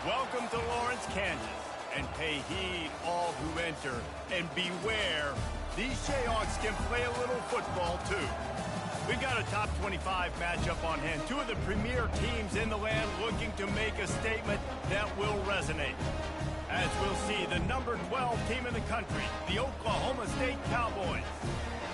Welcome to Lawrence, Kansas, and pay heed all who enter, and beware, these Jayhawks can play a little football too. We've got a top 25 matchup on hand, two of the premier teams in the land looking to make a statement that will resonate. As we'll see, the number 12 team in the country, the Oklahoma State Cowboys,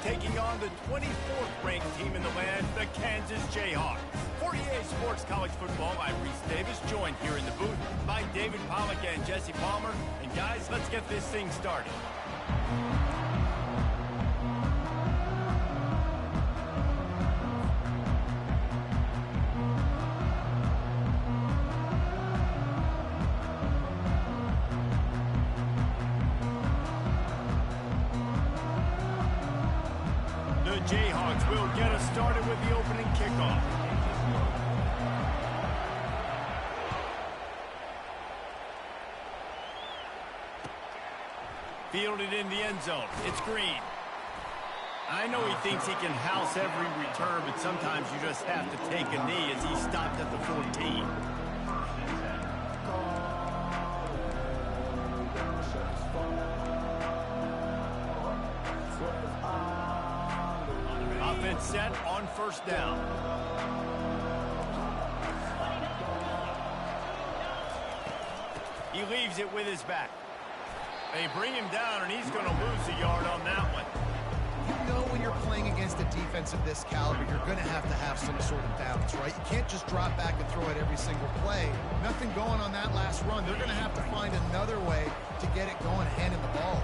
taking on the 24th ranked team in the land, the Kansas Jayhawks. For EA Sports College Football, I'm Reese Davis, joined here in the booth by David Pollack and Jesse Palmer. And guys, let's get this thing started. The Jayhawks will get us started with the opening kickoff. Fielded in the end zone. It's Green. I know he thinks he can house every return, but sometimes you just have to take a knee as he stopped at the 14. Offense set on first down. He leaves it with his back. They bring him down, and he's going to lose a yard on that one. You know when you're playing against a defense of this caliber, you're going to have some sort of balance, right? You can't just drop back and throw it every single play. Nothing going on that last run. They're going to have to find another way to get it going, handing the ball.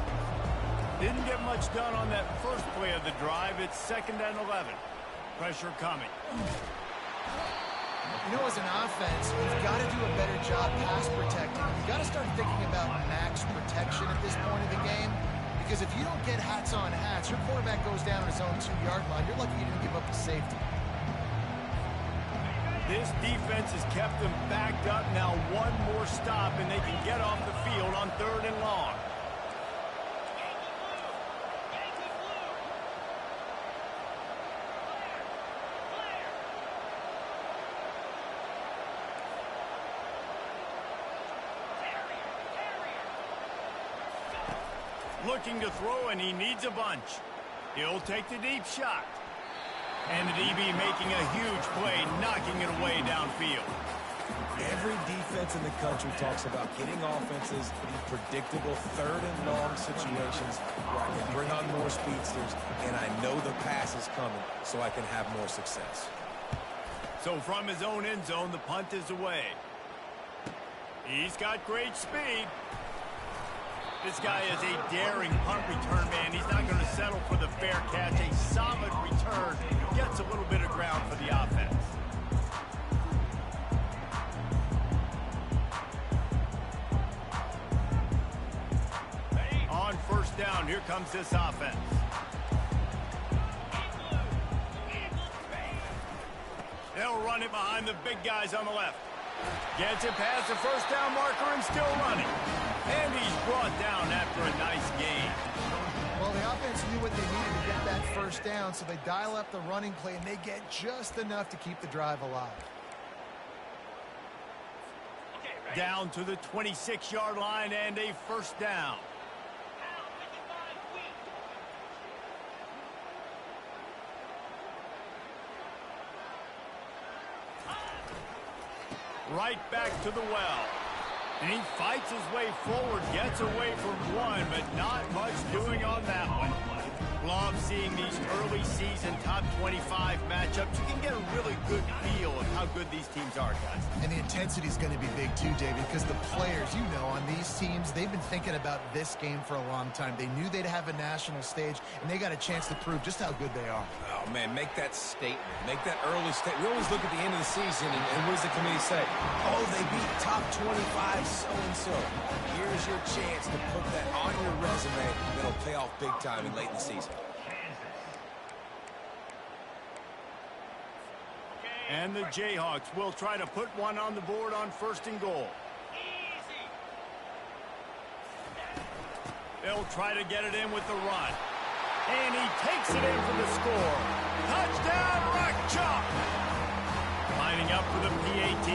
Didn't get much done on that first play of the drive. It's 2nd and 11. Pressure coming. You know, as an offense, you've got to do a better job pass protecting. You've got to start thinking about max protection at this point of the game. Because if you don't get hats on hats, your quarterback goes down on his own 2-yard line. You're lucky you didn't give up the safety. This defense has kept them backed up. Now one more stop, and they can get off the field on 3rd and long. Looking to throw, and he needs a bunch. He'll take the deep shot. And the DB making a huge play, knocking it away downfield. Every defense in the country talks about getting offenses in predictable 3rd and long situations where I can bring on more speedsters, and I know the pass is coming, so I can have more success. So from his own end zone, the punt is away. He's got great speed. This guy is a daring punt return man. He's not going to settle for the fair catch. A solid return. Gets a little bit of ground for the offense. On first down, here comes this offense. They'll run it behind the big guys on the left. Gets it past the first down marker and still running. And he's brought down after a nice gain. Well, the offense knew what they needed to get that first down, so they dial up the running play, and they get just enough to keep the drive alive. Down to the 26-yard line and a first down. Right back to the well. And he fights his way forward, gets away from one, but not much doing on that one. Love seeing these early season top 25 matchups. You can get a really good feel of how good these teams are, guys. And the intensity is going to be big too, David, because the players, you know, on these teams, they've been thinking about this game for a long time. They knew they'd have a national stage, and they got a chance to prove just how good they are. Oh, man, make that statement. Make that early statement. We always look at the end of the season, and what does the committee say? Oh, they beat top 25 so-and-so. Here's your chance to put that on your resume. That'll pay off big time in late in the season. And the Jayhawks will try to put one on the board on 1st and goal. They'll try to get it in with the run. And he takes it in for the score. Touchdown, Rock Chalk! Lining up for the PAT.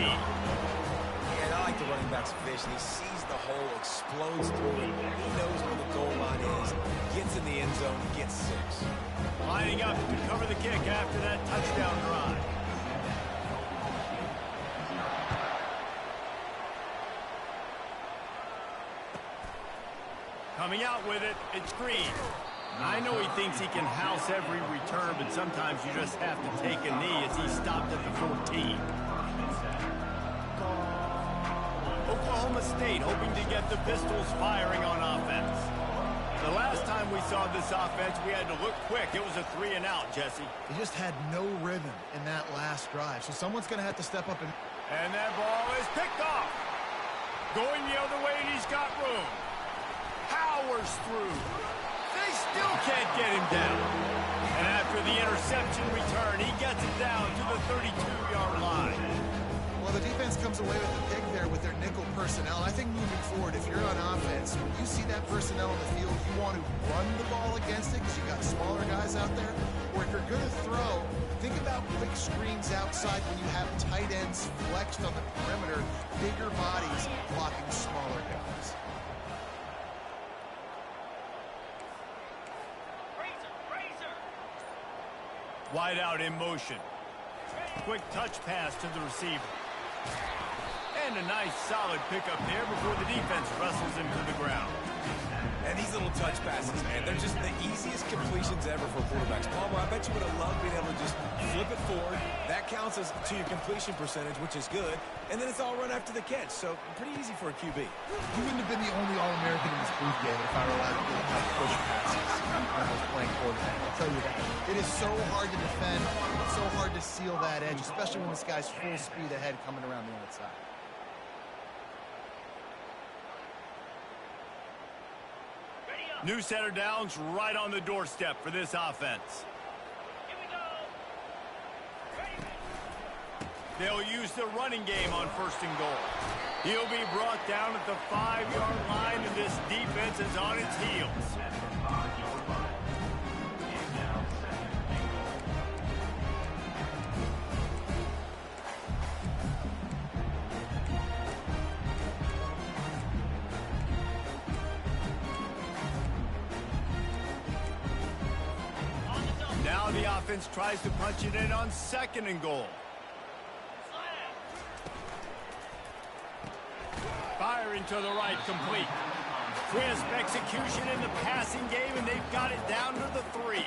And I like the running back's vision. He sees the hole, explodes through it. He knows where the goal line is, gets in the end zone, gets 6. Lining up to cover the kick after that touchdown drive. Coming out with it, it's Green. I know he thinks he can house every return, but sometimes you just have to take a knee as he stopped at the 14. Oklahoma State hoping to get the Pistols firing on offense. The last time we saw this offense, we had to look quick. It was a 3-and-out, Jesse. He just had no rhythm in that last drive, so someone's going to have to step up and... And that ball is picked off. Going the other way, and he's got room. Powers through. They still can't get him down. And after the interception return, he gets it down to the 32-yard line. Well, the defense comes away with the pick there with their nickel personnel. I think moving forward, if you're on offense, when you see that personnel in the field, you want to run the ball against it because you've got smaller guys out there. Or if you're going to throw, think about quick screens outside when you have tight ends flexed on the perimeter, bigger bodies blocking smaller guys. Wide out in motion. Quick touch pass to the receiver. And a nice solid pickup there before the defense wrestles him to the ground. And these little touch passes, man, they're just the easiest completions ever for quarterbacks. Palmer, I bet you would have loved being able to just flip it forward. That counts as to your completion percentage, which is good. And then it's all run after the catch, so pretty easy for a QB. You wouldn't have been the only All-American in this booth game if I were allowed to do enough push passes when I was playing quarterback. I'll tell you that. It is so hard to defend. It's so hard to seal that edge, especially when this guy's full speed ahead coming around the outside. New center downs right on the doorstep for this offense. Here we go. They'll use the running game on 1st and goal. He'll be brought down at the 5-yard line, and this defense is on its heels. Now the offense tries to punch it in on 2nd and goal. Firing to the right, complete. Crisp execution in the passing game, and they've got it down to the 3.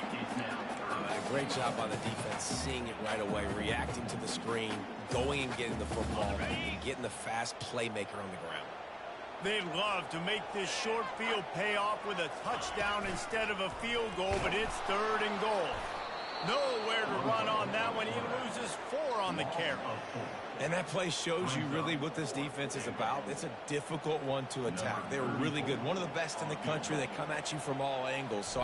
Great job by the defense, seeing it right away, reacting to the screen, going and getting the football, and getting the fast playmaker on the ground. They'd love to make this short field pay off with a touchdown instead of a field goal, but it's 3rd and goal. Nowhere to run on that one. He loses 4 on the carry. And that play shows you really what this defense is about. It's a difficult one to attack. They're really good. One of the best in the country. They come at you from all angles. So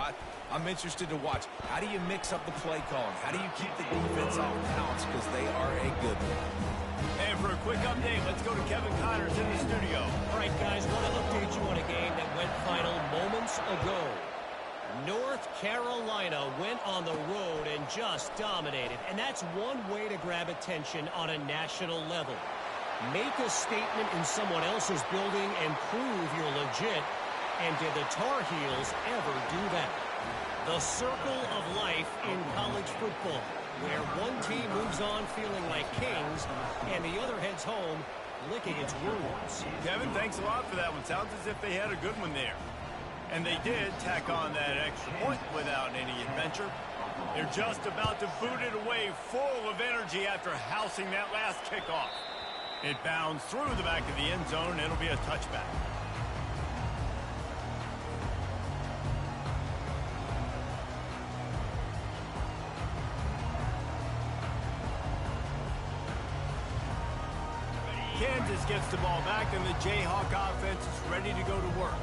I'm interested to watch. How do you mix up the play calling? How do you keep the defense off balance? Because they are a good one. And for a quick update, let's go to Kevin Connors in the studio. All right, guys, want to update you on a game that went final moments ago. North Carolina went on the road and just dominated. And that's one way to grab attention on a national level. Make a statement in someone else's building and prove you're legit. And did the Tar Heels ever do that? The circle of life in college football, where one team moves on feeling like kings and the other heads home licking its wounds. Kevin, thanks a lot for that one. Sounds as if they had a good one there. And they did tack on that extra point without any adventure. They're just about to boot it away full of energy after housing that last kickoff. It bounds through the back of the end zone, and it'll be a touchback. Kansas gets the ball back, and the Jayhawk offense is ready to go to work.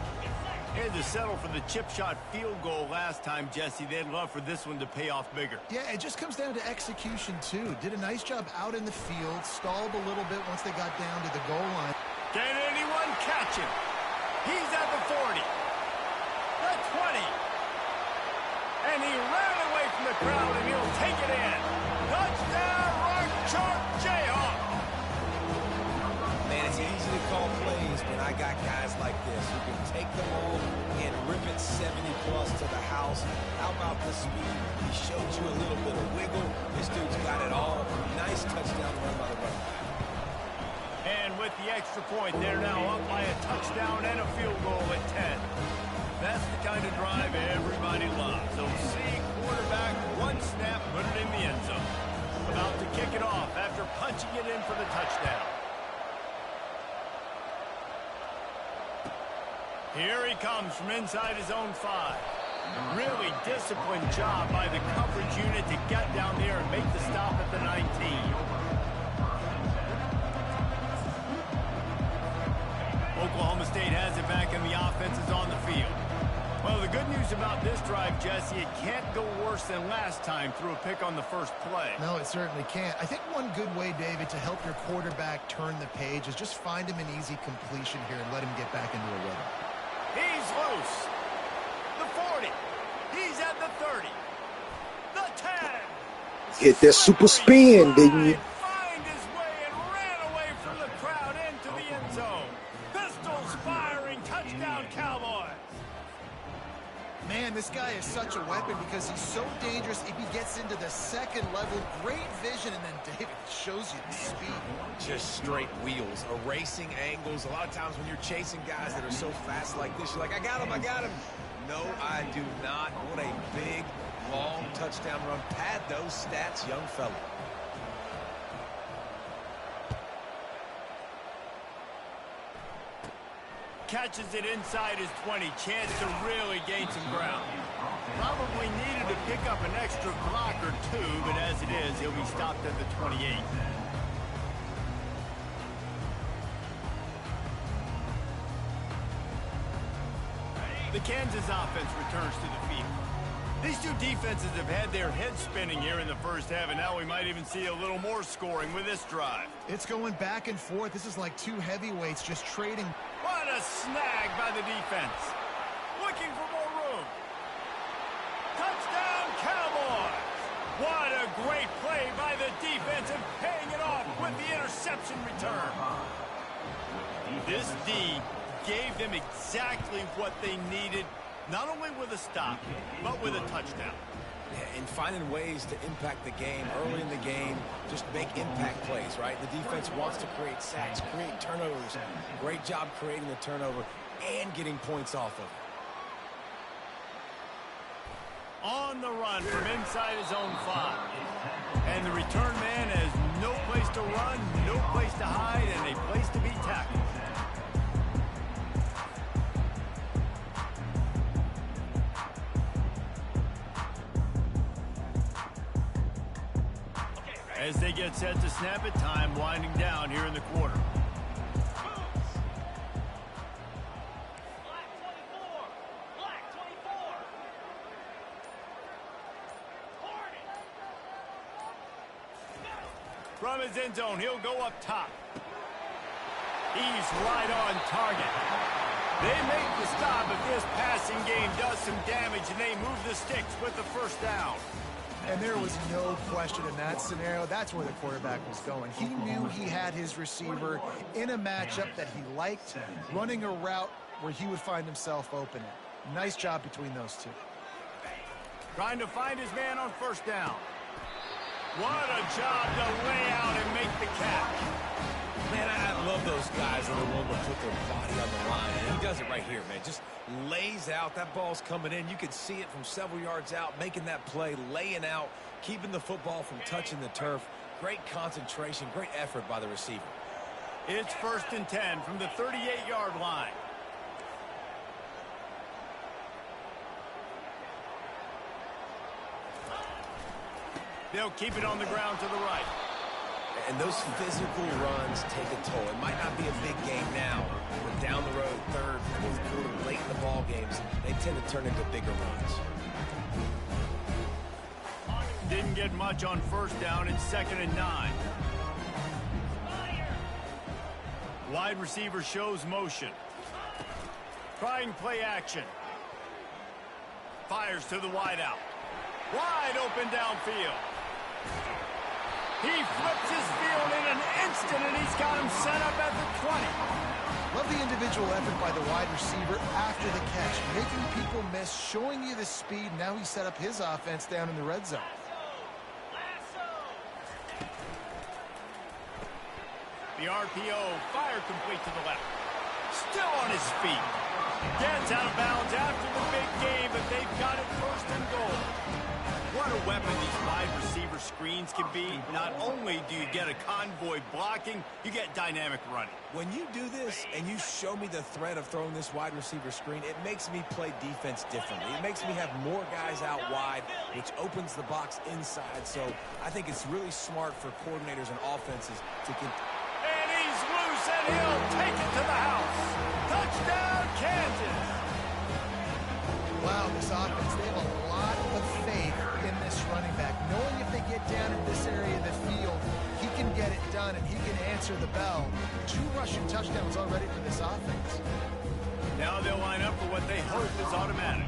They had to settle for the chip shot field goal last time, Jesse. They'd love for this one to pay off bigger. Yeah, it just comes down to execution, too. Did a nice job out in the field, stalled a little bit once they got down to the goal line. Can anyone catch him? He's at the 40, the 20, and he ran away from the crowd, and he'll take it in. Touchdown, Rock Chalk Jayhawk. Man, it's easy to call got guys like this who can take the ball and rip it 70-plus to the house. How about the speed? He showed you a little bit of wiggle. This dude's got it all. Nice touchdown run by the running back. And with the extra point, they're now up by a touchdown and a field goal at 10. That's the kind of drive everybody loves. So see quarterback, one snap, put it in the end zone. About to kick it off after punching it in for the touchdown. Here he comes from inside his own 5. Really disciplined job by the coverage unit to get down there and make the stop at the 19. Oklahoma State has it back and the offense is on the field. Well, the good news about this drive, Jesse, it can't go worse than last time through a pick on the first play. No, it certainly can't. I think one good way, David, to help your quarterback turn the page is just find him an easy completion here and let him get back into a rhythm. He's loose. The 40. He's at the 30. The 10. Hit that super spin, didn't you? Find his way and ran away from the crowd into the end zone. Pistols firing. Touchdown, Cowboys. Man, this guy is such a weapon because he's so dangerous if he gets into the second level. Great vision, and then David shows you the speed. Just straight wheels, erasing angles. A lot of times when you're chasing guys that are so fast like this, you're like, I got him, I got him. No, I do not. What a big, long touchdown run. Pad those stats, young fella. Catches it inside his 20. Chance to really gain some ground. Probably needed to pick up an extra block or two, but as it is, he'll be stopped at the 28. The Kansas offense returns to the field. These two defenses have had their heads spinning here in the first half, and now we might even see a little more scoring with this drive. It's going back and forth. This is like two heavyweights just trading. What a snag by the defense. Looking for more room. Touchdown, Cowboys. What a great play by the defense and paying it off with the interception return. This D gave them exactly what they needed, not only with a stop, but with a touchdown. Yeah, and finding ways to impact the game early in the game, just make impact plays, right? The defense wants to create sacks, create turnovers. Great job creating the turnover and getting points off of it. On the run from inside his own 5. And the return man has no place to run, no place to hide, and a place to be tackled. As they get set to snap it, time winding down here in the quarter. From his end zone, he'll go up top. He's right on target. They make the stop if this passing game does some damage, and they move the sticks with the first down. And there was no question in that scenario. That's where the quarterback was going. He knew he had his receiver in a matchup that he liked, running a route where he would find himself open. Nice job between those two. Trying to find his man on first down. What a job to lay out and make the catch. Man, I love those guys that are willing to put their body on the line. And he does it right here, man. Just lays out. That ball's coming in. You can see it from several yards out, making that play, laying out, keeping the football from touching the turf. Great concentration, great effort by the receiver. It's 1st and 10 from the 38-yard line. They'll keep it on the ground to the right. And those physical runs take a toll. It might not be a big game now, but down the road, third, fourth quarter, late in the ball games, they tend to turn into bigger runs. Didn't get much on first down. It's 2nd and 9. Wide receiver shows motion. Trying play action. Fires to the wide out. Wide open downfield. He flips his field in an Winston, and he's got him set up at the 20. Love the individual effort by the wide receiver after the catch, making people miss, showing you the speed. Now he set up his offense down in the red zone. The RPO, fire complete to the left. Still on his feet. Gets out of bounds after the big game, but they've got it first and goal. What a weapon these wide receiver screens can be. Not only do you get a convoy blocking, you get dynamic running. When you do this and you show me the threat of throwing this wide receiver screen, it makes me play defense differently. It makes me have more guys out wide, which opens the box inside. So I think it's really smart for coordinators and offenses to continue. And he's loose, and he'll take it to the house. Touchdown, Kansas. Wow, this offense, they have a lot of faith in this running back, knowing if they get down in this area of the field, he can get it done and he can answer the bell. 2 rushing touchdowns already for this offense. Now they'll line up for what they hope is automatic.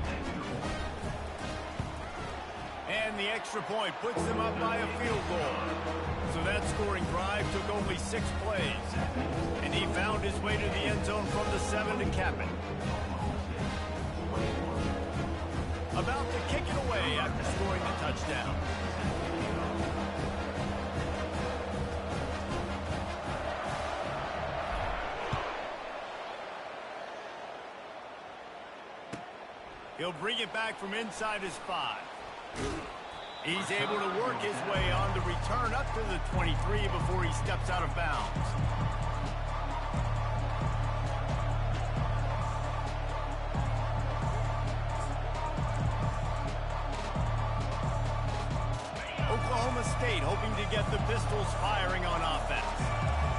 And the extra point puts them up by a field goal. So that scoring drive took only 6 plays. And he found his way to the end zone from the 7 to cap it. About to kick it away after scoring the touchdown. He'll bring it back from inside his 5. He's able to work his way on the return up to the 23 before he steps out of bounds. Oklahoma State hoping to get the Pistols firing on offense.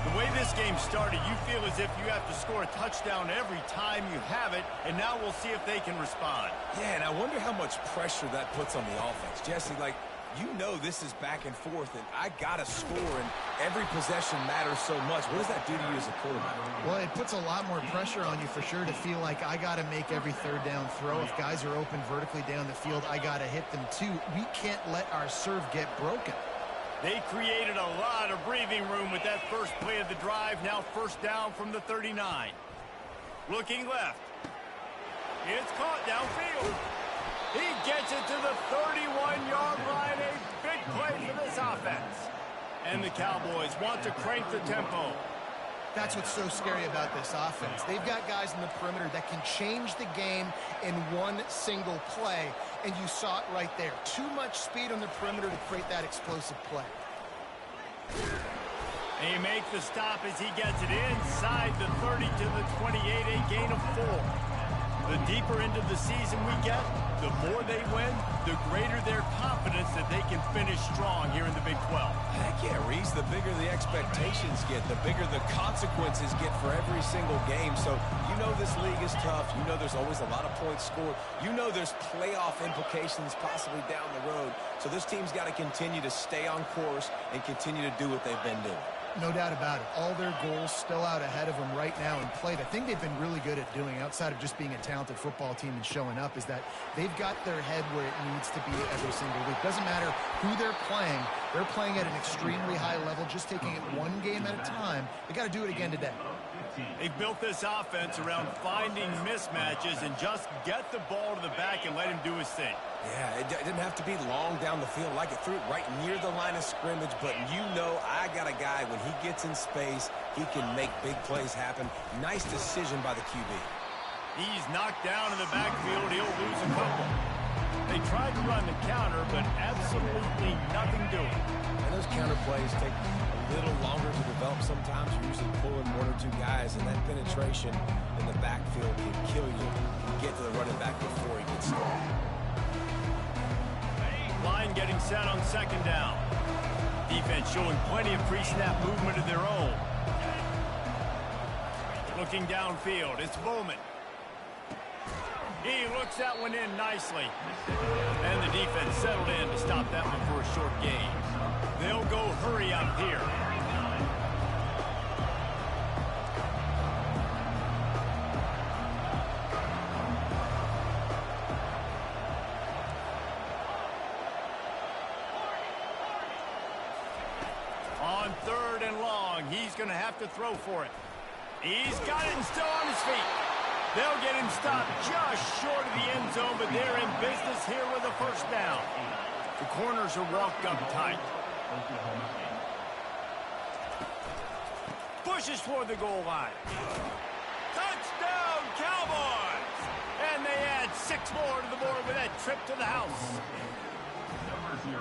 The way this game started, you feel as if you have to score a touchdown every time you have it, and now we'll see if they can respond. Yeah, and I wonder how much pressure that puts on the offense. Jesse, like, you know this is back and forth, and I got to score, and every possession matters so much. What does that do to you as a quarterback? Well, it puts a lot more pressure on you for sure to feel like I got to make every third down throw. If guys are open vertically down the field, I got to hit them too. We can't let our serve get broken. They created a lot of breathing room with that first play of the drive. Now first down from the 39. Looking left. It's caught downfield. He gets it to the 31-yard line. A big play for this offense. And the Cowboys want to crank the tempo. That's what's so scary about this offense. They've got guys in the perimeter that can change the game in one single play, and you saw it right there. Too much speed on the perimeter to create that explosive play. They make the stop as he gets it inside the 30 to the 28, a gain of 4. The deeper into the season we get, the more they win, the greater their confidence that they can finish strong here in the Big 12. Heck yeah, Reese, the bigger the expectations get, the bigger the consequences get for every single game. So you know this league is tough. You know there's always a lot of points scored. You know there's playoff implications possibly down the road. So this team's got to continue to stay on course and continue to do what they've been doing. No doubt about it. All their goals still out ahead of them right now in play. The thing they've been really good at doing, outside of just being a talented football team and showing up, is that they've got their head where it needs to be every single week. Doesn't matter who they're playing at an extremely high level, just taking it one game at a time. They got to do it again today. They've built this offense around finding mismatches and just get the ball to the back and let him do his thing. Yeah, it didn't have to be long down the field. Like it threw it right near the line of scrimmage, but you know I got a guy, when he gets in space, he can make big plays happen. Nice decision by the QB. He's knocked down in the backfield. He'll lose a couple. They tried to run the counter, but absolutely nothing doing. And those counter plays take a little longer to develop sometimes. You're usually pulling 1 or 2 guys, and that penetration in the backfield can kill you. You get to the running back before he gets started. Line getting set on second down. Defense showing plenty of pre-snap movement of their own. Looking downfield, it's Bowman. He looks that one in nicely. And the defense settled in to stop that one for a short gain. They'll go hurry up here. On 3rd and long. He's going to have to throw for it. He's got it and still on his feet. They'll get him stopped just short of the end zone, but they're in business here with a 1st down. The corners are walked up tight. Pushes for the goal line. Touchdown, Cowboys! And they add 6 more to the board with that trip to the house.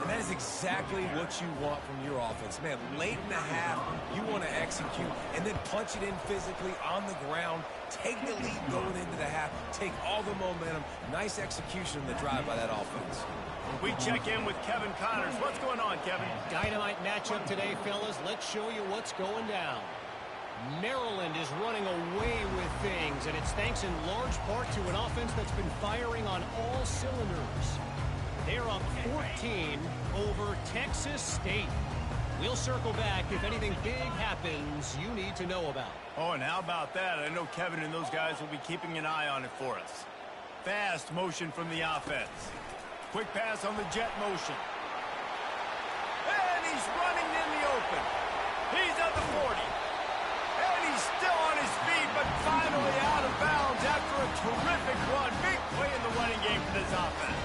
And that is exactly what you want from your offense. Man, late in the half, you want to execute and then punch it in physically on the ground, take the lead going into the half, take all the momentum. Nice execution in the drive by that offense. We check in with Kevin Connors. What's going on, Kevin? Dynamite matchup today, fellas. Let's show you what's going down. Maryland is running away with things, and it's thanks in large part to an offense that's been firing on all cylinders. They're up 14 over Texas State. We'll circle back if anything big happens you need to know about. Oh, and how about that? I know Kevin and those guys will be keeping an eye on it for us. Fast motion from the offense. Quick pass on the jet motion. And he's running in the open. He's at the 40. And he's still on his feet, but finally out of bounds after a terrific run. Big play in the running game for this offense.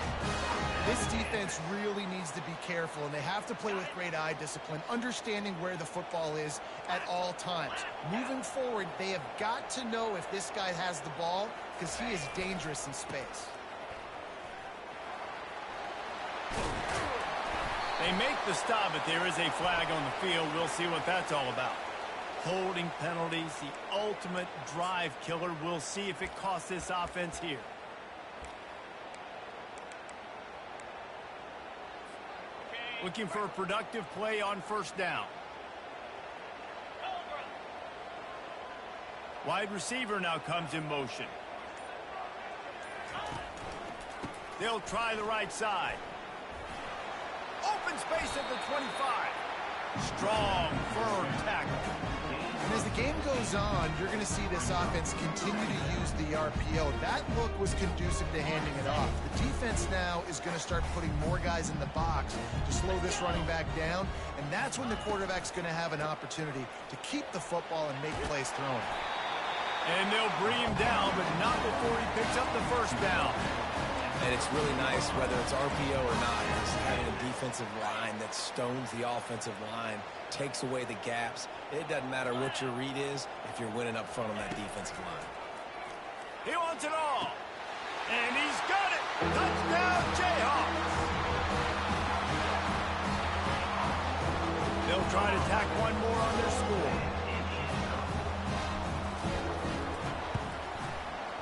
This defense really needs to be careful, and they have to play with great eye discipline, understanding where the football is at all times. Moving forward, they have got to know if this guy has the ball, because he is dangerous in space. They make the stop, but there is a flag on the field. We'll see what that's all about. Holding penalties, the ultimate drive killer. We'll see if it costs this offense here. Looking for a productive play on 1st down. Wide receiver now comes in motion. They'll try the right side. Open space at the 25. Strong, firm tackle. And as the game goes on, you're going to see this offense continue to use the RPO. That look was conducive to handing it off. The defense now is going to start putting more guys in the box to slow this running back down, and that's when the quarterback's going to have an opportunity to keep the football and make plays throwing. And they'll bring him down, but not before he picks up the 1st down. And it's really nice, whether it's RPO or not, is having a defensive line that stones the offensive line, takes away the gaps. It doesn't matter what your read is if you're winning up front on that defensive line. He wants it all. And he's got it. Touchdown, Jayhawks. They'll try to tack one more on their score.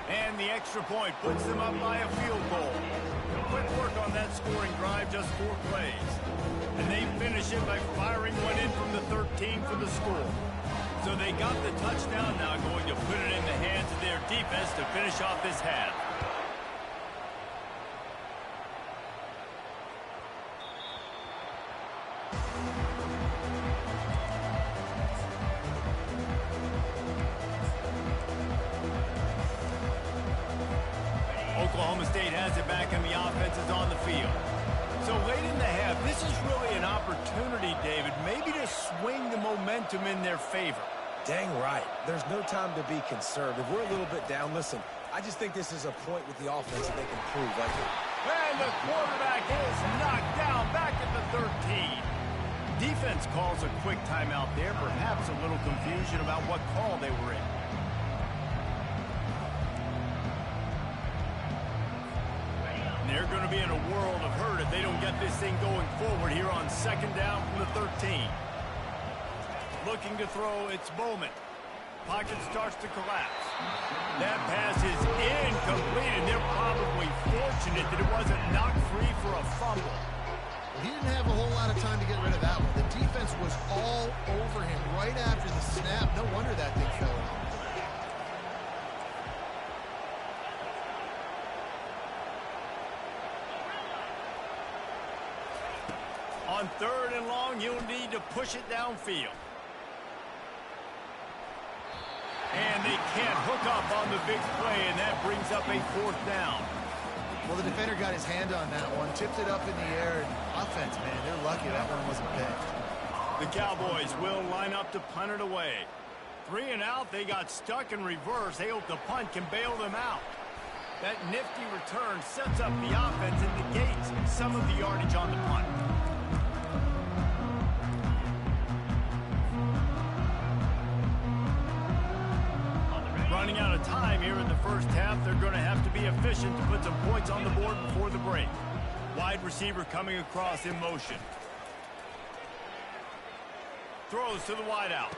And the extra point puts them up by a field goal. Quick work on that scoring drive, just 4 plays. And they finish it by firing one in from the 13 for the score. So they got the touchdown, now going to put it in the hands of their defense to finish off this half. Oklahoma State has it back and the offense is on the field. So late in the half, this is really an opportunity, David, maybe to swing the momentum in their favor. Dang right. There's no time to be conservative. We're a little bit down. Listen, I just think this is a point with the offense that they can prove. And the quarterback is knocked down back at the 13. Defense calls a quick timeout there, perhaps a little confusion about what call they were in. They're going to be in a world of hurt if they don't get this thing going forward here on 2nd down from the 13. Looking to throw, it's Bowman. Pocket starts to collapse. That pass is incomplete, and they're probably fortunate that it wasn't knocked free for a fumble. He didn't have a whole lot of time to get rid of that one. The defense was all over him right after the snap. No wonder that thing fell out. On 3rd and long, you'll need to push it downfield. And they can't hook up on the big play, and that brings up a 4th down. Well, the defender got his hand on that one, tipped it up in the air. And offense, man, they're lucky that one wasn't picked. The Cowboys will line up to punt it away. 3 and out, they got stuck in reverse. They hope the punt can bail them out. That nifty return sets up the offense and negates some of the yardage on the punt. Running out of time here in the first half, they're going to have to be efficient to put some points on the board before the break. Wide receiver coming across in motion. Throws to the wideout.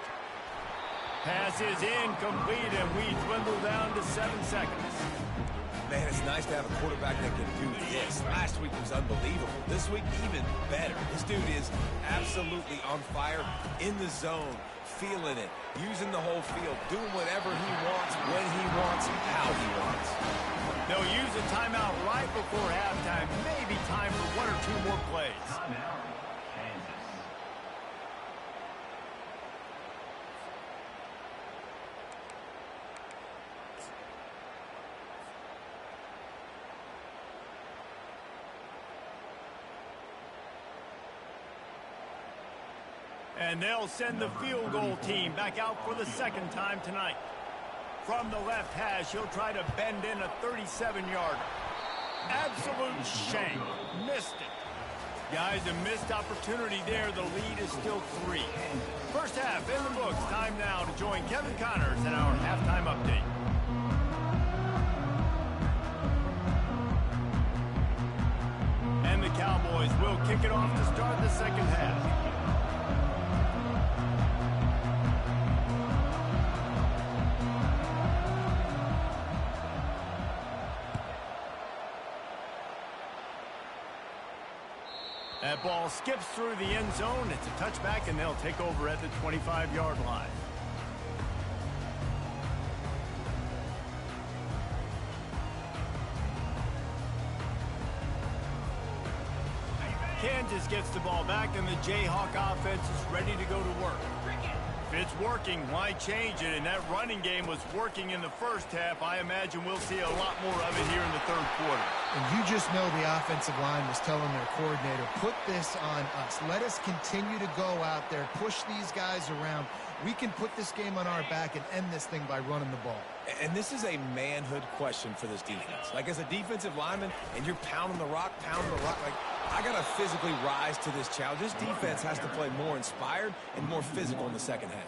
Pass is incomplete, and we dwindle down to 7 seconds. Man, it's nice to have a quarterback that can do this. Last week was unbelievable. This week, even better. This dude is absolutely on fire, in the zone, feeling it, using the whole field, doing whatever he wants, when he wants, how he wants. They'll use a timeout right before halftime. Maybe time for 1 or 2 more plays. And they'll send the field goal team back out for the second time tonight. From the left hash, he'll try to bend in a 37-yarder. Absolute shank. Missed it. Guys, a missed opportunity there. The lead is still 3. First half in the books. Time now to join Kevin Connors in our halftime update. And the Cowboys will kick it off to start the second half. That ball skips through the end zone. It's a touchback, and they'll take over at the 25-yard line. Kansas gets the ball back, and the Jayhawk offense is ready to go to work. If it's working, why change it? And that running game was working in the first half. I imagine we'll see a lot more of it here in the third quarter. And you just know the offensive line was telling their coordinator, put this on us. Let us continue to go out there, push these guys around. We can put this game on our back and end this thing by running the ball. And this is a manhood question for this defense. Like, as a defensive lineman, and you're pounding the rock, like, I got to physically rise to this challenge. This defense has to play more inspired and more physical in the second half.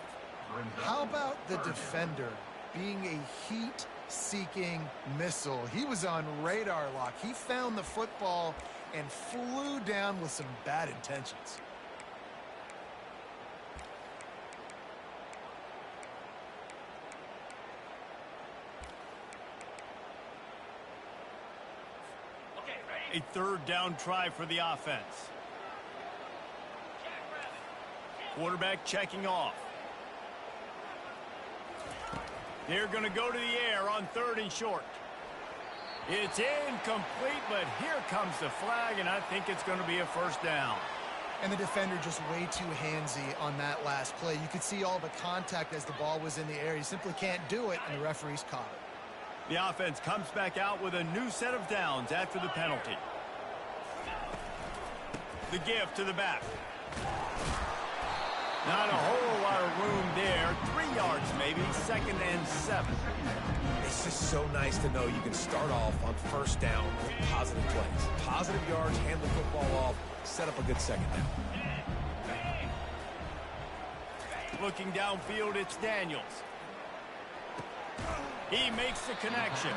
How about the defender being a heat-seeking missile? He was on radar lock. He found the football and flew down with some bad intentions. A third down try for the offense. Quarterback checking off. They're going to go to the air on 3rd and short. It's incomplete, but here comes the flag, and I think it's going to be a first down. And the defender just way too handsy on that last play. You could see all the contact as the ball was in the air. He simply can't do it, and the referees caught it. The offense comes back out with a new set of downs after the penalty. The give to the back. Not a whole lot of room there. 3 yards maybe, 2nd and 7. It's just so nice to know you can start off on first down with positive plays. Positive yards, hand the football off, set up a good second down. Looking downfield, it's Daniels. He makes the connection.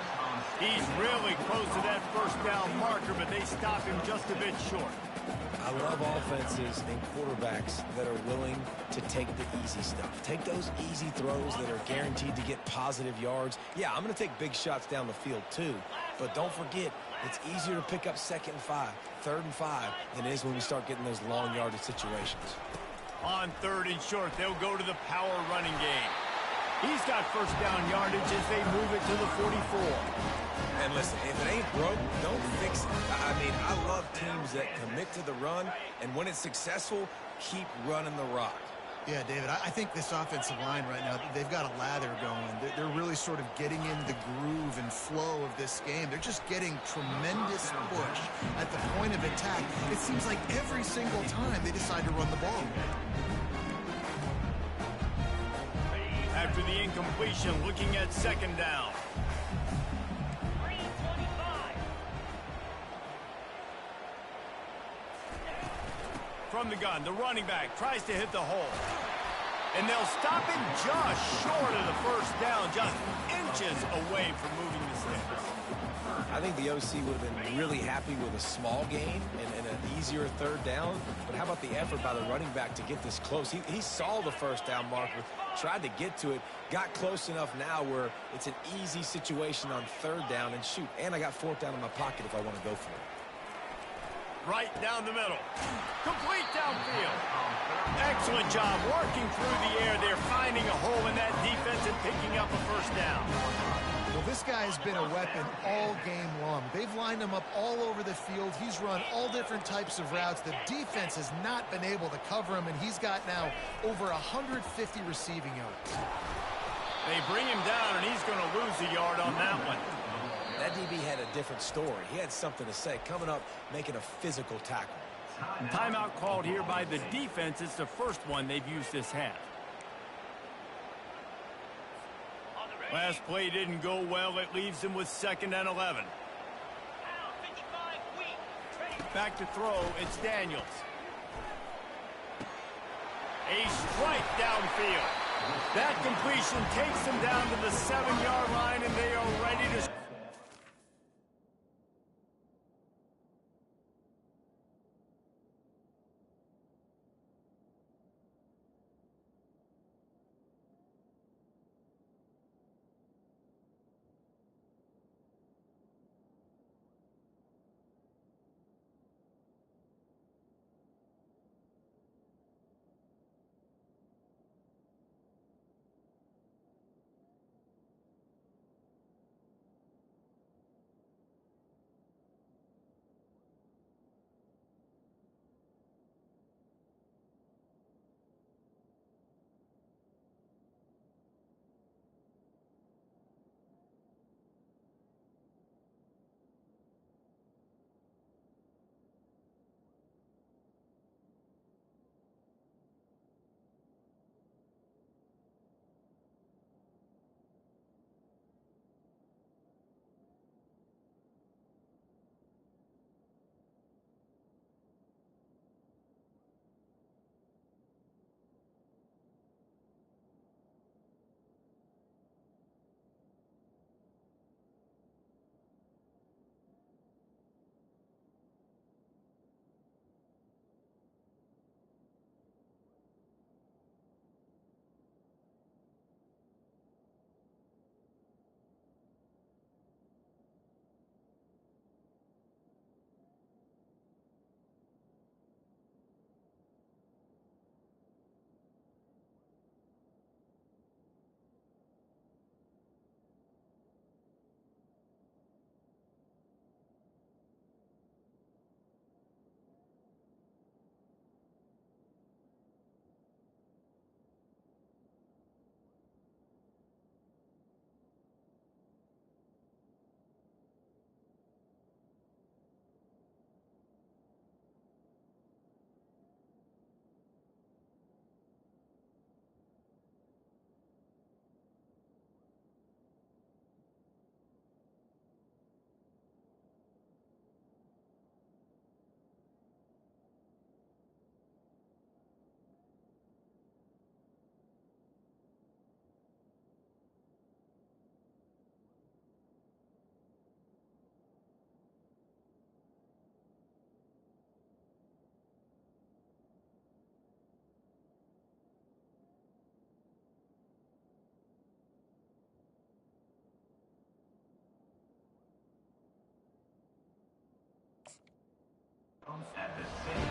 He's really close to that first down marker, but they stop him just a bit short. I love offenses and quarterbacks that are willing to take the easy stuff. Take those easy throws that are guaranteed to get positive yards. Yeah, I'm going to take big shots down the field too, but don't forget, it's easier to pick up 2nd and 5, 3rd and 5 than it is when we start getting those long yardage situations. On 3rd and short, they'll go to the power running game. He's got first down yardage as they move it to the 44. And listen, if it ain't broke, don't fix it. I mean, I love teams that commit to the run, and when it's successful, keep running the rock. Yeah, David, I think this offensive line right now, they've got a lather going. They're really sort of getting in the groove and flow of this game. They're just getting tremendous push at the point of attack. It seems like every single time they decide to run the ball. after the incompletion, looking at second down. From the gun, the running back tries to hit the hole. And they'll stop it just short of the first down, just inches away from moving the sticks. I think the OC would have been really happy with a small gain and an easier third down. But how about the effort by the running back to get this close? He saw the first down marker, tried to get to it, got close enough now where it's an easy situation on third down. And shoot, and I got fourth down in my pocket if I want to go for it. Right down the middle. Complete downfield. Excellent job working through the air there, finding a hole in that defense and picking up a first down. Well, this guy has been a weapon all game long. They've lined him up all over the field. He's run all different types of routes. The defense has not been able to cover him, and he's got now over 150 receiving yards. They bring him down, and he's going to lose a yard on that one. That DB had a different story. He had something to say, coming up, making a physical tackle. Timeout called here by the defense. It's the first one they've used this half. Last play didn't go well. It leaves him with 2nd and 11. Back to throw. It's Daniels. A strike downfield. That completion takes them down to the 7-yard line, and they are ready to...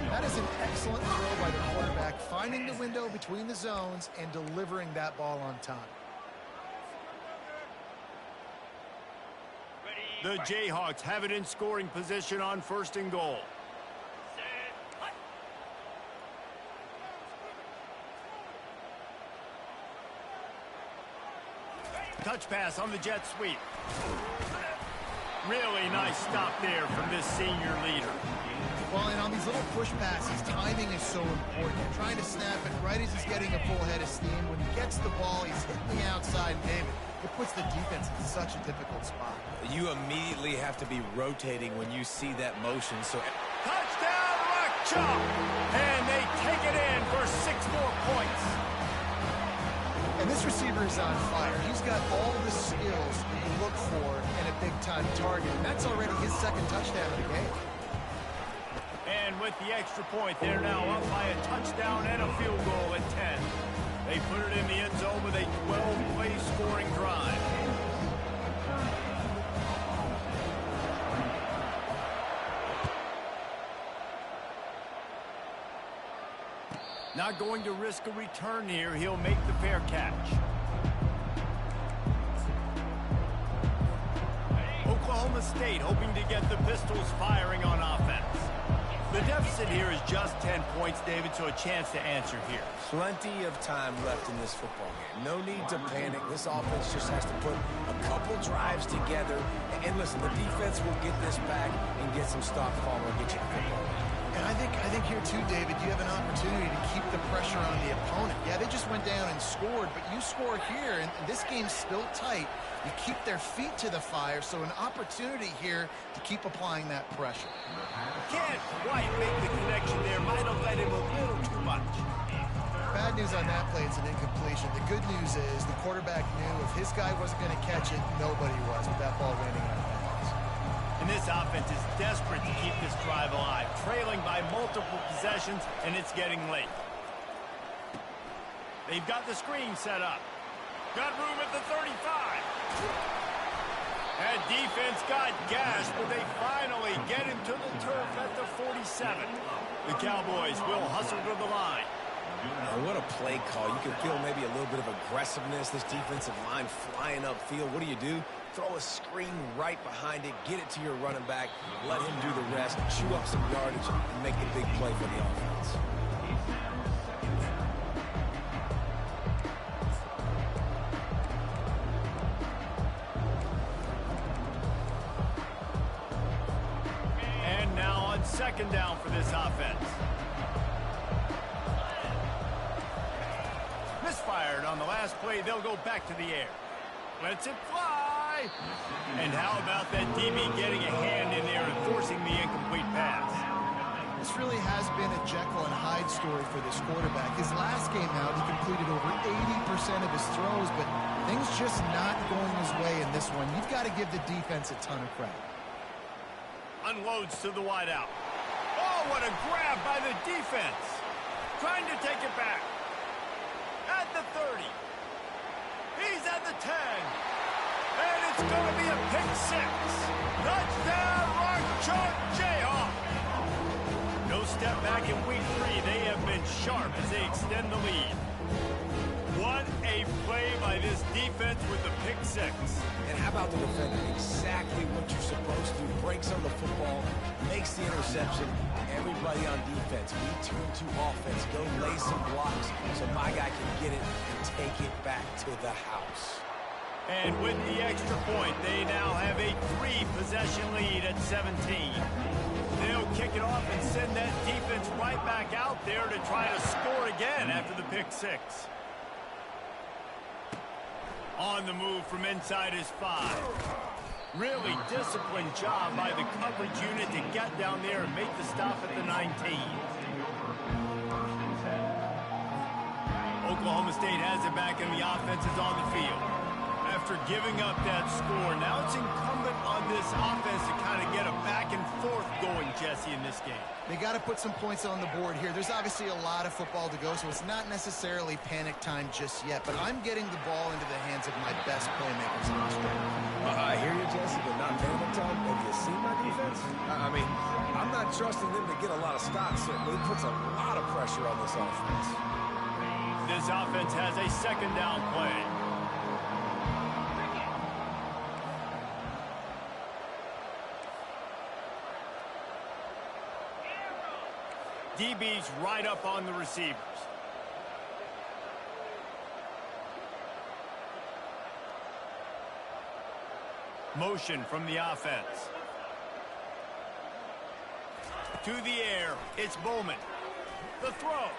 That is an excellent throw by the quarterback, finding the window between the zones and delivering that ball on time. The Jayhawks have it in scoring position on 1st and goal. Touch pass on the jet sweep. Really nice stop there from this senior leader. Well, and on these little push passes, timing is so important. You're trying to snap it right as he's getting a full head of steam. When he gets gets the ball. He's hitting the outside, David. It puts the defense in such a difficult spot. You immediately have to be rotating when you see that motion. So Touchdown, Ncaa! And they take it in for 6 more points. And this receiver is on fire. He's got all the skills you look for in a big-time target. And that's already his second touchdown of the game. And with the extra point, they're now up by a touchdown and a field goal at 10. They put it in the end zone with a 12-play scoring drive. Not going to risk a return here. He'll make the fair catch. Oklahoma State hoping to get the Pistols firing on offense. The deficit here is just 10 points, David, so a chance to answer here. plenty of time left in this football game. No need to panic. This offense just has to put a couple drives together. And listen, the defense will get this back and get some stops following, get you the football game. And I think here too, David, you have an opportunity to keep the pressure on the opponent. Yeah, they just went down and scored, but you score here, and this game's still tight. You keep their feet to the fire, so an opportunity here to keep applying that pressure. Can't quite make the connection there. Might have let him a little too much. Bad news on that play, it's an incompletion. The good news is the quarterback knew if his guy wasn't going to catch it, nobody was with that ball landing out of bounds. And this offense is desperate to keep this drive alive, trailing by multiple possessions, and it's getting late. They've got the screen set up. Got room at the 35. That defense got gashed, but they finally get him to the turf at the 47. The Cowboys will hustle to the line. Oh, what a play call. You can feel maybe a little bit of aggressiveness. This defensive line flying upfield. What do? Throw a screen right behind it, get it to your running back, let him do the rest, chew up some yardage, and make the big play for the offense. And now on second down for this offense. Misfired on the last play. They'll go back to the air. Lets it fly. And how about that DB getting a hand in there and forcing the incomplete pass? This really has been a Jekyll and Hyde story for this quarterback. His last game out, he completed over 80% of his throws, but things just not going his way in this one. You've got to give the defense a ton of credit. Unloads to the wideout. Oh, what a grab by the defense. Trying to take it back. At the 30. He's at the 10. And it's going to be a pick six. Touchdown, Ncaa Jayhawk. No step back in week 3. They have been sharp as they extend the lead. What a play by this defense with the pick six. And how about the defender? Exactly what you're supposed to. Breaks on the football, makes the interception. Everybody on defense, we turn to offense. Go lay some blocks so my guy can get it and take it back to the house. And with the extra point, they now have a 3-possession lead at 17. They'll kick it off and send that defense right back out there to try to score again after the pick six. On the move from inside his 5. Really disciplined job by the coverage unit to get down there and make the stop at the 19. Oklahoma State has it back and the offense is on the field. After giving up that score, now it's incumbent on this offense to kind of get a back and forth going, Jesse, in this game. They got to put some points on the board here. There's obviously a lot of football to go, so it's not necessarily panic time just yet, but I'm getting the ball into the hands of my best playmakers in this game. I hear you, Jesse, but not panic time. Have you seen my defense? I mean, I'm not trusting them to get a lot of stops, but it puts a lot of pressure on this offense. This offense has a second down play. DB's right up on the receivers. Motion from the offense. To the air. It's Bowman. The throw.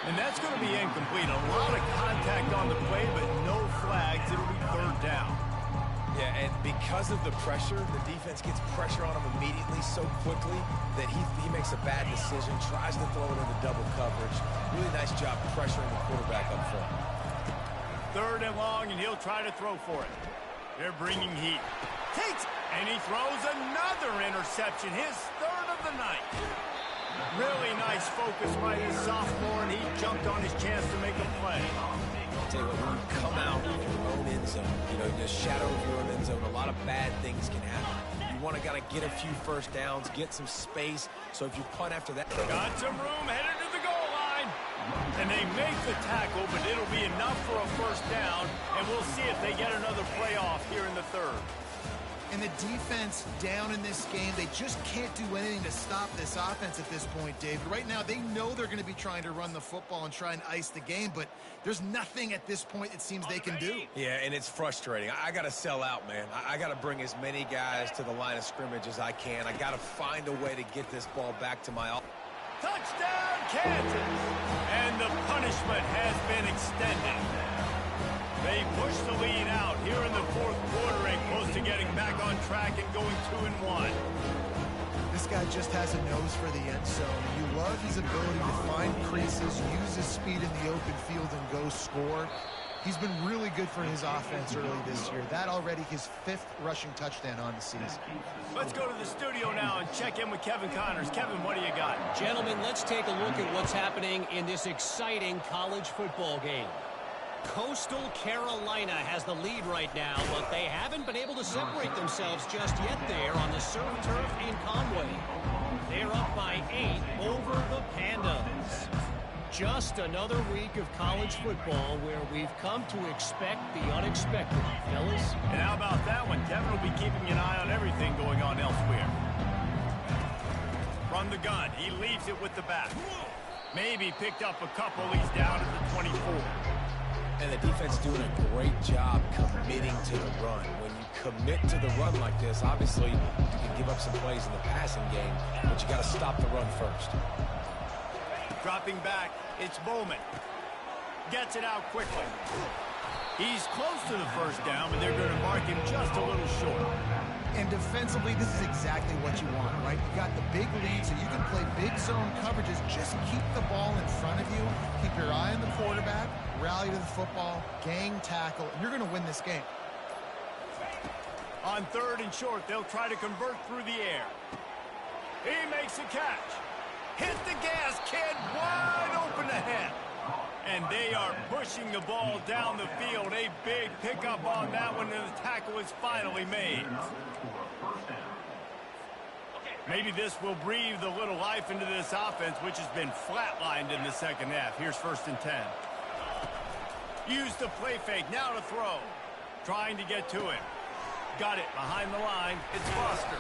And that's going to be incomplete. A lot of contact on the play, but no flags. It'll be third down. Yeah, and because of the pressure, the defense gets pressure on him immediately so quickly that he makes a bad decision, tries to throw it into double coverage. Really nice job pressuring the quarterback up front. Third and long, and he'll try to throw for it. They're bringing heat. Takes, and he throws another interception, his third of the night. Really nice focus by his sophomore, and he jumped on his chance to make a play. I'll tell you what, when you come out of your own end zone, you know, the shadow of your own end zone, a lot of bad things can happen. You want to kind of get a few first downs, get some space, so if you punt after that. Got some room, headed to the goal line. And they make the tackle, but it'll be enough for a first down, and we'll see if they get another play off here in the third. And the defense down in this game, they just can't do anything to stop this offense at this point, David. Right now, they know they're going to be trying to run the football and try and ice the game, but there's nothing at this point it seems they can do. Yeah, and it's frustrating. I got to sell out, man. I got to bring as many guys to the line of scrimmage as I can. I got to find a way to get this ball back to my... Touchdown, Kansas! And the punishment has been extended. They push the lead out here in the fourth quarter and close to getting back on track and going 2-1. This guy just has a nose for the end zone. You love his ability to find creases, use his speed in the open field, and go score. He's been really good for his offense early this year. That already his 5th rushing touchdown on the season. Let's go to the studio now and check in with Kevin Connors. Kevin, what do you got? Gentlemen, let's take a look at what's happening in this exciting college football game. Coastal Carolina has the lead right now, but they haven't been able to separate themselves just yet there on the surf turf in Conway. They're up by 8 over the Pandas. Just another week of college football where we've come to expect the unexpected, fellas. And how about that one? Kevin will be keeping an eye on everything going on elsewhere. From the gun, he leaves it with the back. Maybe picked up a couple. He's down at the 24. And the defense doing a great job committing to the run. When you commit to the run like this, obviously you can give up some plays in the passing game, but you got to stop the run first. Dropping back, it's Bowman. Gets it out quickly. He's close to the first down, but they're going to mark him just a little short. And defensively, this is exactly what you want, right? You got the big lead, so you can play big zone coverages. Just keep the ball in front of you. Keep your eye on the quarterback. Rally to the football. Gang tackle. And you're going to win this game. On third and short, they'll try to convert through the air. He makes a catch. Hit the gas, kid. Wide open ahead. And they are pushing the ball down the field. A big pickup on that one, and the tackle is finally made. Maybe this will breathe a little life into this offense, which has been flatlined in the second half. Here's 1st and 10. Use the play fake. Now to throw. Trying to get to him. Got it behind the line. It's Foster.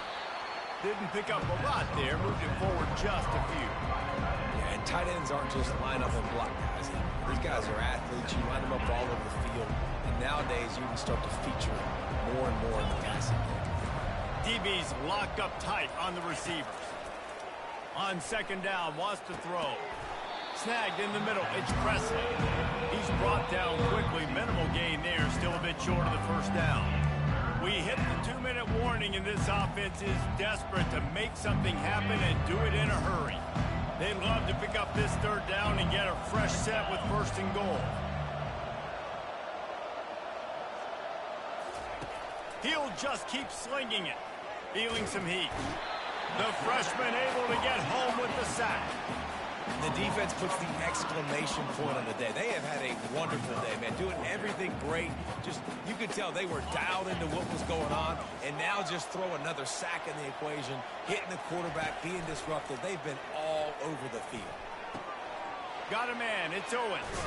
Didn't pick up a lot there. Moved it forward just a few. Yeah, and tight ends aren't just line up and block guys. These guys are athletes. You line them up all over the field. And nowadays, you can start to feature more and more in the passing game. DB's locked up tight on the receivers. On second down, wants to throw. Snagged in the middle. It's Presley. He's brought down quickly. Minimal gain there. Still a bit short of the first down. We hit the 2-minute warning, and this offense is desperate to make something happen and do it in a hurry. They'd love to pick up this third down and get a fresh set with 1st and goal. He'll just keep slinging it. Feeling some heat. The freshman able to get home with the sack. The defense puts the exclamation point on the day. They have had a wonderful day, man. Doing everything great. Just, you could tell they were dialed into what was going on. And now just throw another sack in the equation. Hitting the quarterback, being disruptive. They've been all over the field. Got a man. It's Owens.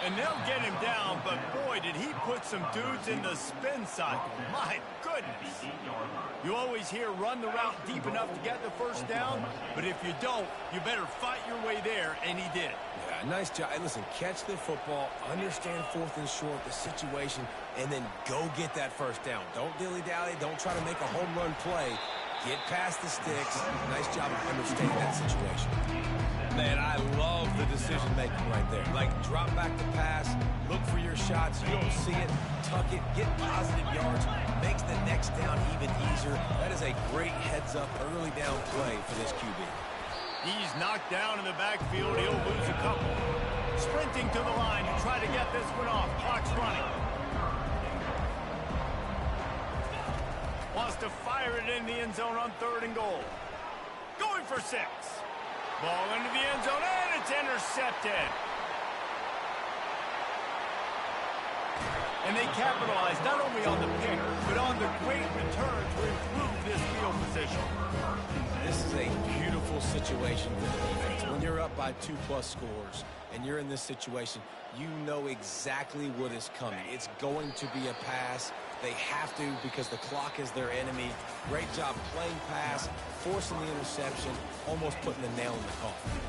And they'll get him down, but boy, did he put some dudes in the spin cycle. My goodness. You always hear run the route deep enough to get the first down, but if you don't, you better fight your way there, and he did. Yeah, nice job. Hey, listen, catch the football, understand 4th and short, the situation, and then go get that first down. Don't dilly-dally. Don't try to make a home run play. Get past the sticks. Nice job of understanding that situation. Man, I love the decision-making right there. Like, drop back the pass, look for your shots. You don't see it, tuck it, get positive yards, makes the next down even easier. That is a great heads-up early down play for this QB. He's knocked down in the backfield. He'll lose a couple. Sprinting to the line to try to get this one off. Clock's running. Wants to fire it in the end zone on 3rd and goal. Going for 6. Ball into the end zone, and it's intercepted. And they capitalize not only on the pick, but on the great return to improve this field position. This is a beautiful situation for the defense. When you're up by 2+ scores and you're in this situation, you know exactly what is coming. It's going to be a pass. They have to because the clock is their enemy. Great job playing pass, forcing the interception, almost putting the nail in the coffin.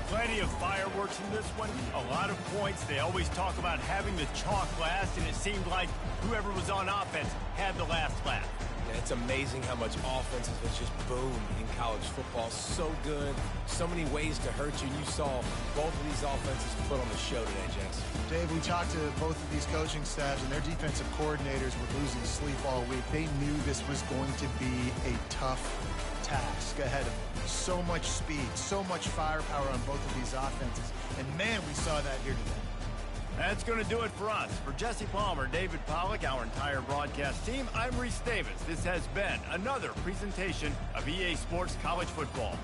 Plenty of fireworks in this one. A lot of points. They always talk about having the chalk last, and it seemed like whoever was on offense had the last laugh. Yeah, it's amazing how much offense has just boomed in college football. So good. So many ways to hurt you. You saw both of these offenses put on the show today, Jess. Dave, we talked to both of these coaching staffs, and their defensive coordinators were losing sleep all week. They knew this was going to be a tough task ahead of them. So much speed, so much firepower on both of these offenses. And, man, we saw that here today. That's going to do it for us. For Jesse Palmer, David Pollack, our entire broadcast team, I'm Reese Davis. This has been another presentation of EA Sports College Football.